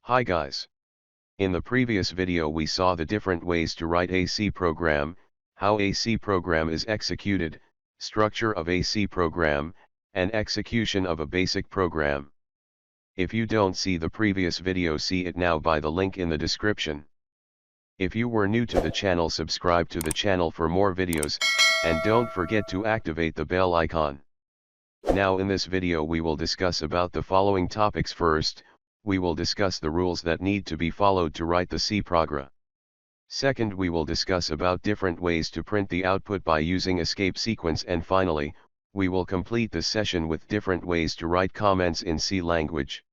Hi guys. In the previous video we saw the different ways to write a C program, how a C program is executed, structure of a C program, and execution of a basic program. If you don't see the previous video, see it now by the link in the description. If you were new to the channel, subscribe to the channel for more videos, and don't forget to activate the bell icon. Now in this video we will discuss about the following topics. First, we will discuss the rules that need to be followed to write the C program. Second, we will discuss about different ways to print the output by using escape sequence, and finally, we will complete this session with different ways to write comments in C language.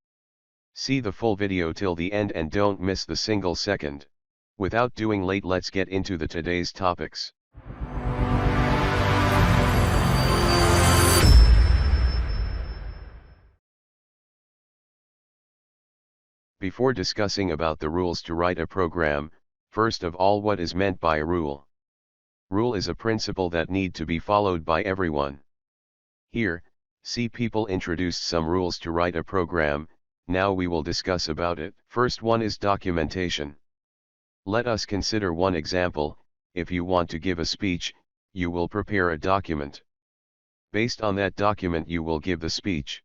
See the full video till the end and don't miss the single second. Without doing late, let's get into the today's topics. Before discussing about the rules to write a program, first of all, what is meant by a rule? Rule is a principle that need to be followed by everyone. Here, C people introduced some rules to write a program. Now we will discuss about it. First one is documentation. Let us consider one example. If you want to give a speech, you will prepare a document. Based on that document you will give the speech.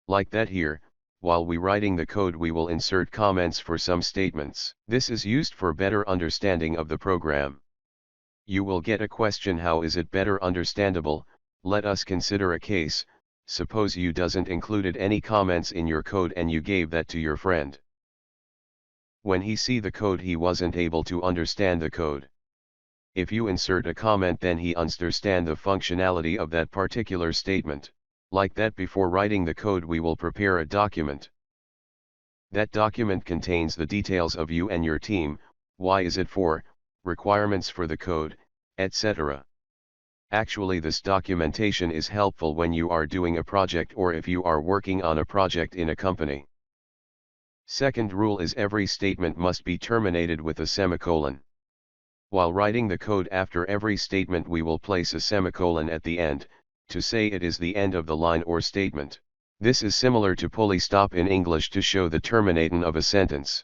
Like that here. While we writing the code, we will insert comments for some statements. This is used for better understanding of the program. You will get a question, how is it better understandable? Let us consider a case. Suppose you doesn't included any comments in your code and you gave that to your friend. When he see the code, he wasn't able to understand the code. If you insert a comment, then he understand the functionality of that particular statement. Like that, before writing the code we will prepare a document. That document contains the details of you and your team, why is it for, requirements for the code, etc. Actually, this documentation is helpful when you are doing a project or if you are working on a project in a company. Second rule is every statement must be terminated with a semicolon. While writing the code, after every statement we will place a semicolon at the end, to say it is the end of the line or statement. This is similar to pulley stop in English to show the terminating of a sentence.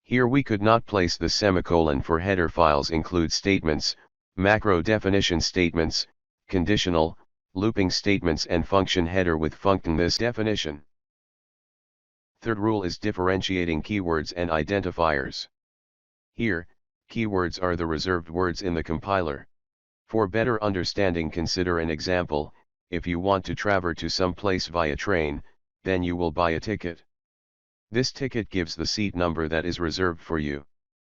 Here we could not place the semicolon for header files include statements, macro definition statements, conditional, looping statements, and function header with function this definition. Third rule is differentiating keywords and identifiers. Here, keywords are the reserved words in the compiler. For better understanding, consider an example. If you want to travel to some place via train, then you will buy a ticket. This ticket gives the seat number that is reserved for you.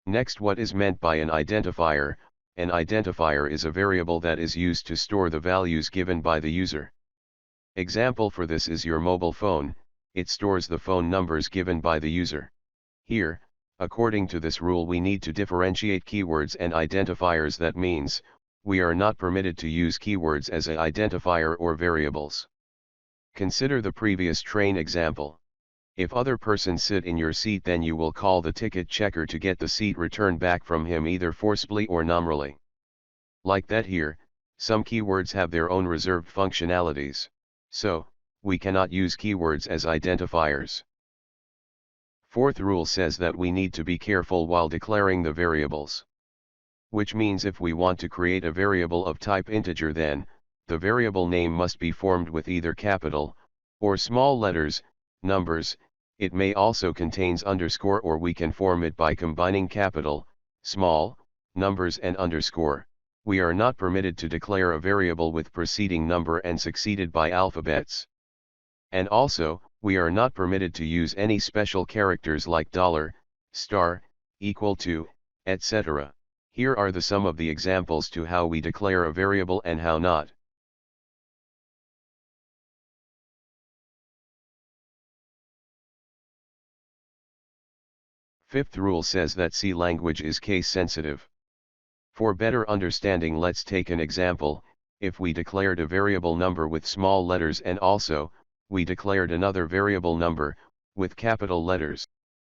Next, what is meant by an identifier? An identifier is a variable that is used to store the values given by the user. Example for this is your mobile phone. It stores the phone numbers given by the user. Here, according to this rule, we need to differentiate keywords and identifiers. That means, we are not permitted to use keywords as an identifier or variables. Consider the previous train example. If other person sit in your seat, then you will call the ticket checker to get the seat returned back from him either forcibly or nominally. Like that here, some keywords have their own reserved functionalities. So, we cannot use keywords as identifiers. Fourth rule says that we need to be careful while declaring the variables. Which means if we want to create a variable of type integer, then, the variable name must be formed with either capital, or small letters, numbers. It may also contains underscore, or we can form it by combining capital, small, numbers and underscore. We are not permitted to declare a variable with preceding number and succeeded by alphabets. And also, we are not permitted to use any special characters like $, star, equal to, etc. Here are some of the examples to how we declare a variable and how not. Fifth rule says that C language is case sensitive. For better understanding, let's take an example. If we declared a variable number with small letters and also, we declared another variable number, with capital letters.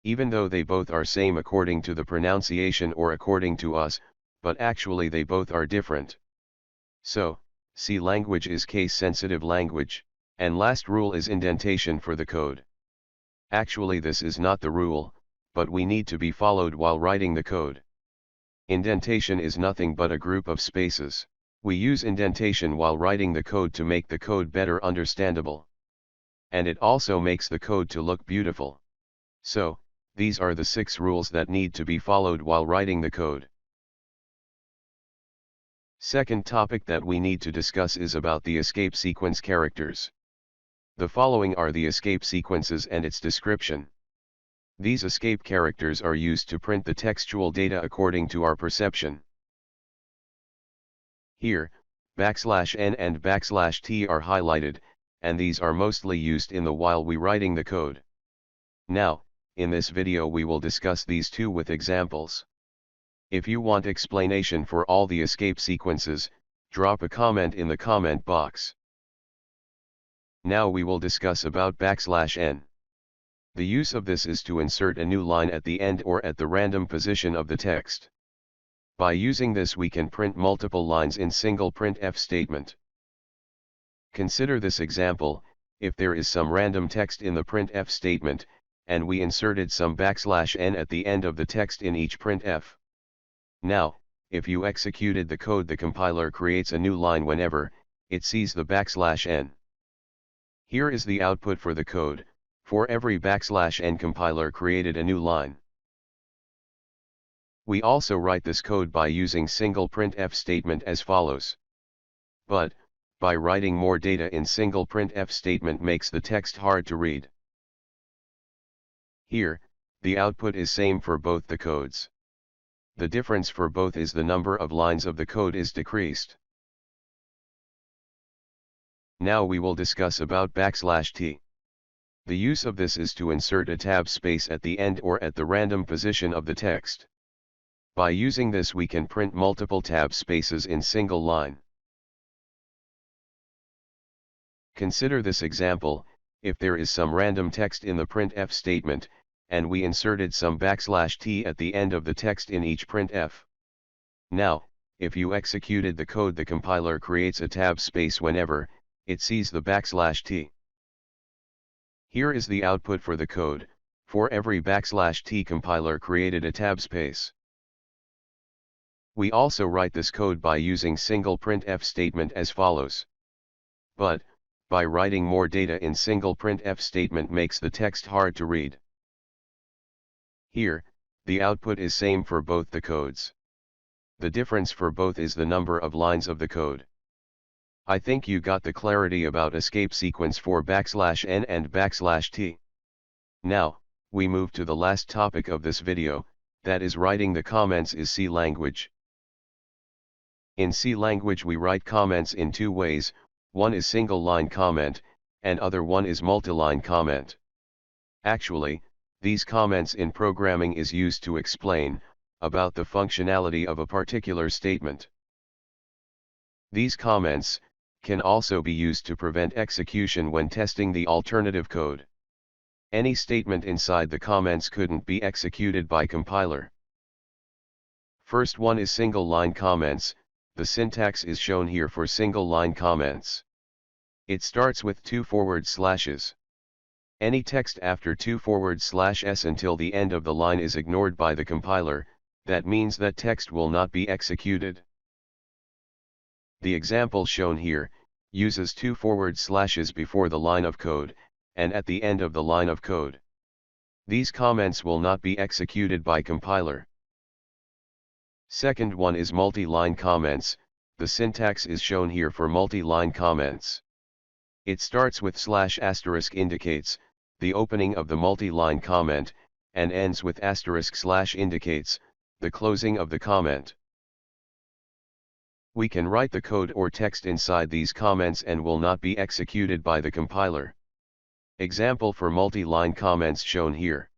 Even though they both are same according to the pronunciation or according to us, but actually they both are different. So, C language is case-sensitive language. And last rule is indentation for the code. Actually, this is not the rule, but we need to be followed while writing the code. Indentation is nothing but a group of spaces. We use indentation while writing the code to make the code better understandable. And it also makes the code to look beautiful. So, these are the 6 rules that need to be followed while writing the code. Second topic that we need to discuss is about the escape sequence characters. The following are the escape sequences and its description. These escape characters are used to print the textual data according to our perception. Here, \n and \t are highlighted, and these are mostly used in the while we writing the code. Now, in this video we will discuss these two with examples. If you want explanation for all the escape sequences, drop a comment in the comment box. Now we will discuss about \n. The use of this is to insert a new line at the end or at the random position of the text. By using this we can print multiple lines in single printf statement. Consider this example: if there is some random text in the printf statement, and we inserted some \n at the end of the text in each printf. Now, if you executed the code, the compiler creates a new line whenever it sees the \n. Here is the output for the code. For every \n, compiler created a new line. We also write this code by using single printf statement as follows. But, by writing more data in single printf statement makes the text hard to read. Here, the output is same for both the codes. The difference for both is the number of lines of the code is decreased. Now we will discuss about \t. The use of this is to insert a tab space at the end or at the random position of the text. By using this we can print multiple tab spaces in single line. Consider this example: if there is some random text in the printf statement, and we inserted some \t at the end of the text in each printf. Now, if you executed the code, the compiler creates a tab space whenever it sees the \t. Here is the output for the code. For every \t, compiler created a tab space. We also write this code by using single printf statement as follows. But, by writing more data in single printf statement makes the text hard to read. Here, the output is same for both the codes. The difference for both is the number of lines of the code. I think you got the clarity about escape sequence for \n and \t. Now, we move to the last topic of this video, that is writing the comments in C language. In C language we write comments in two ways: one is single line comment, and other one is multi-line comment. Actually, these comments in programming is used to explain about the functionality of a particular statement. These comments can also be used to prevent execution when testing the alternative code. Any statement inside the comments couldn't be executed by compiler. First one is single line comments. The syntax is shown here for single line comments. It starts with 2 forward slashes. Any text after 2 /s until the end of the line is ignored by the compiler. That means that text will not be executed. The example shown here uses 2 forward slashes before the line of code, and at the end of the line of code. These comments will not be executed by compiler. Second one is multi-line comments. The syntax is shown here for multi-line comments. It starts with /* indicates the opening of the multi-line comment, and ends with */ indicates the closing of the comment. We can write the code or text inside these comments and will not be executed by the compiler. Example for multi-line comments shown here.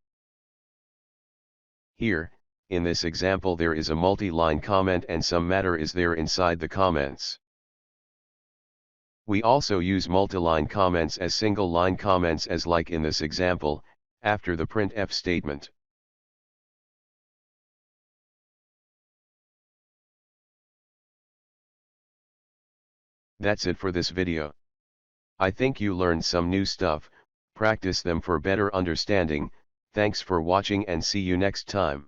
Here, in this example there is a multi-line comment and some matter is there inside the comments. We also use multi-line comments as single-line comments as like in this example, after the printf statement. That's it for this video. I think you learned some new stuff. practice them for better understanding. Thanks for watching and see you next time.